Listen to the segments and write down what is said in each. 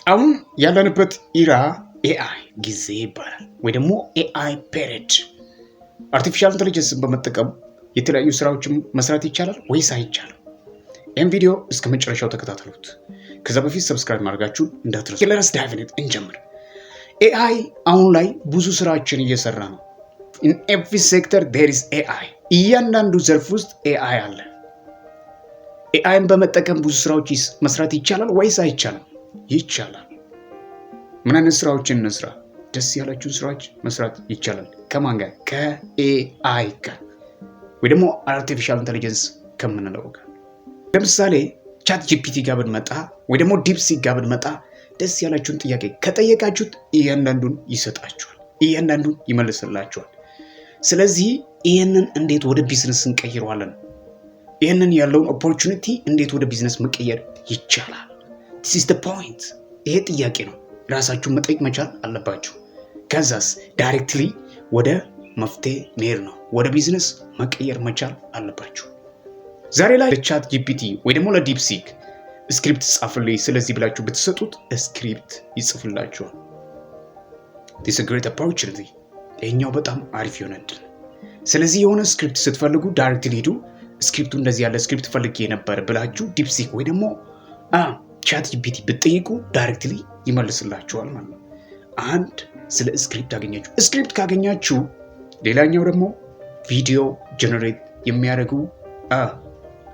አሁን ያለንበት ኢራ ኤአይ ጊዜ ይባላል ወይ ደግሞ ኤአይ ፔሪድ። አርቲፊሻል ኢንተለጀንስን በመጠቀም የተለያዩ ስራዎችን መስራት ይቻላል ወይስ አይቻልም? ይህን ቪዲዮ እስከ መጨረሻው ተከታተሉት። ከዛ በፊት ሰብስክራይብ ማድረጋችሁን እንዳትረሱ። ለረስ ዳይቭኔት እንጀምር። ኤአይ አሁን ላይ ብዙ ስራዎችን እየሰራ ነው። ኢን ኤቭሪ ሴክተር ዴር ኢዝ ኤአይ። እያንዳንዱ ዘርፍ ውስጥ ኤአይ አለ። ኤአይን በመጠቀም ብዙ ስራዎች መስራት ይቻላል ወይስ አይቻልም? ይቻላል። ምን አይነት ስራዎችን እንስራ? ደስ ያላችሁን ስራዎች መስራት ይቻላል። ከማን ጋር? ከኤአይ ጋር ወይ ደግሞ አርቲፊሻል ኢንተለጀንስ ከምንለው ጋር። ለምሳሌ ቻት ጂፒቲ ጋር ብንመጣ ወይ ደግሞ ዲፕሲክ ጋር ብንመጣ ደስ ያላችሁን ጥያቄ ከጠየቃችሁት እያንዳንዱን ይሰጣችኋል፣ እያንዳንዱን ይመልስላችኋል። ስለዚህ ይህንን እንዴት ወደ ቢዝነስ እንቀይረዋለን? ይህንን ያለውን ኦፖርቹኒቲ እንዴት ወደ ቢዝነስ መቀየር ይቻላል? this is the point። ይሄ ጥያቄ ነው። ራሳችሁን መጠየቅ መቻል አለባችሁ። ከዛስ ዳይሬክትሊ ወደ መፍትሄ መሄድ ነው። ወደ ቢዝነስ መቀየር መቻል አለባችሁ። ዛሬ ላይ ለቻት ጂፒቲ ወይ ደግሞ ለዲፕሲክ ስክሪፕት ጻፍልኝ ስለዚህ ብላችሁ ብትሰጡት ስክሪፕት ይጽፍላችኋል። this is a great opportunity። ይሄኛው በጣም አሪፍ የሆነ እድል። ስለዚህ የሆነ ስክሪፕት ስትፈልጉ ዳይሬክትሊ ሂዱ። ስክሪፕቱ እንደዚህ ያለ ስክሪፕት ፈልጌ ነበር ብላችሁ ዲፕሲክ ወይ ደግሞ ቻት ጂፒቲ ብትጠይቁ ዳይሬክትሊ ይመልስላችኋል ማለት ነው። አንድ ስለ ስክሪፕት አገኛችሁ። ስክሪፕት ካገኛችሁ ሌላኛው ደግሞ ቪዲዮ ጀነሬት የሚያደርጉ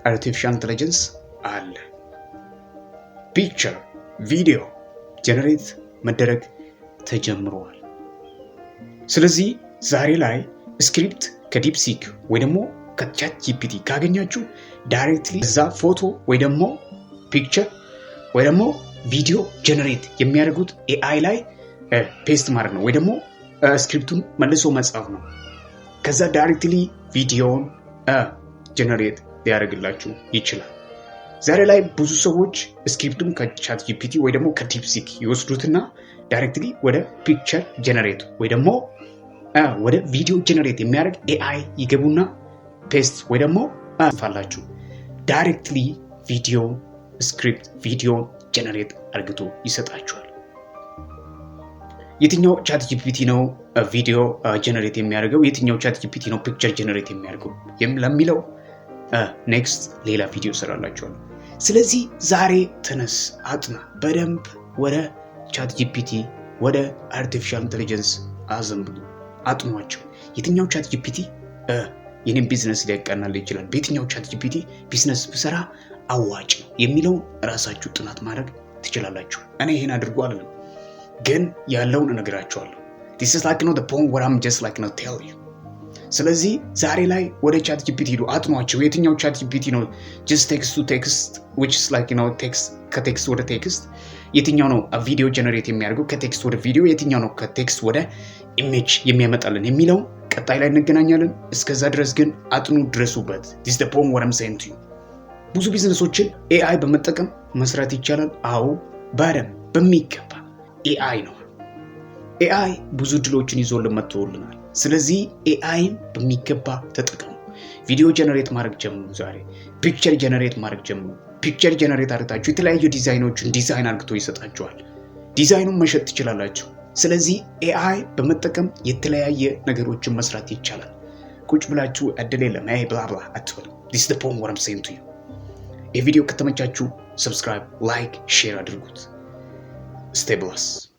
አርቲፊሻል ኢንተለጀንስ አለ። ፒክቸር ቪዲዮ ጀነሬት መደረግ ተጀምሯል። ስለዚህ ዛሬ ላይ ስክሪፕት ከዲፕሲክ ወይ ደግሞ ከቻት ጂፒቲ ካገኛችሁ ዳይሬክትሊ እዛ ፎቶ ወይ ደግሞ ፒክቸር ወይ ደግሞ ቪዲዮ ጀነሬት የሚያደርጉት ኤአይ ላይ ፔስት ማድረግ ነው ወይ ደግሞ ስክሪፕቱን መልሶ መጻፍ ነው። ከዛ ዳይሬክትሊ ቪዲዮውን ጀነሬት ሊያደርግላችሁ ይችላል። ዛሬ ላይ ብዙ ሰዎች ስክሪፕቱን ከቻት ጂፒቲ ወይ ደግሞ ከዲፕሲክ ይወስዱትና ዳይሬክትሊ ወደ ፒክቸር ጀነሬት ወይ ደግሞ ወደ ቪዲዮ ጀነሬት የሚያደርግ ኤአይ ይገቡና ፔስት ወይ ደግሞ ጽፋላችሁ። ዳይሬክትሊ ቪዲዮ ስክሪፕት ቪዲዮ ጀነሬት አርግቶ ይሰጣችኋል። የትኛው ቻት ጂፒቲ ነው ቪዲዮ ጀነሬት የሚያደርገው? የትኛው ቻት ጂፒቲ ነው ፒክቸር ጀነሬት የሚያደርገው ለሚለው ኔክስት ሌላ ቪዲዮ ሰራላችኋል። ስለዚህ ዛሬ ተነስ፣ አጥና፣ በደንብ ወደ ቻት ጂፒቲ ወደ አርቲፊሻል ኢንተለጀንስ አዘንብሉ፣ አጥኗቸው። የትኛው ቻት ጂፒቲ የኔን ቢዝነስ ሊያቃናል ይችላል፣ በየትኛው ቻት ጂፒቲ ቢዝነስ ብሰራ አዋጭ ነው የሚለውን ራሳችሁ ጥናት ማድረግ ትችላላችሁ። እኔ ይሄን አድርጉ አለም፣ ግን ያለውን እነግራችኋለሁ። this is like the point where I'm just like not tell you። ስለዚህ ዛሬ ላይ ወደ ቻት ጂፒቲ ሄዱ፣ አጥኗቸው። የትኛው ቻት ጂፒቲ ነው just text to text which is like text ከቴክስት ወደ ቴክስት፣ የትኛው ነው ቪዲዮ ጀነሬት የሚያደርገው ከቴክስት ወደ ቪዲዮ፣ የትኛው ነው ከቴክስት ወደ ኢሜጅ የሚያመጣልን የሚለው ቀጣይ ላይ እንገናኛለን። እስከዛ ድረስ ግን አጥኑ፣ ድረሱበት። this is the point where I'm saying to you። ብዙ ቢዝነሶችን ኤአይ በመጠቀም መስራት ይቻላል። አዎ በደንብ በሚገባ ኤአይ ነው። ኤአይ ብዙ ድሎችን ይዞልን መጥቶልናል። ስለዚህ ኤአይን በሚገባ ተጠቀሙ። ቪዲዮ ጀነሬት ማድረግ ጀምሩ። ዛሬ ፒክቸር ጀነሬት ማድረግ ጀምሩ። ፒክቸር ጀነሬት አድርጋችሁ የተለያዩ ዲዛይኖችን ዲዛይን አድርግቶ ይሰጣችኋል። ዲዛይኑን መሸጥ ትችላላችሁ። ስለዚህ ኤአይ በመጠቀም የተለያየ ነገሮችን መስራት ይቻላል። ቁጭ ብላችሁ እድል የለም አይ ብላ ብላ አትበሉ። this is the point what I'm saying to you። የቪዲዮ ከተመቻችሁ ሰብስክራይብ፣ ላይክ፣ ሼር አድርጉት። stay blessed።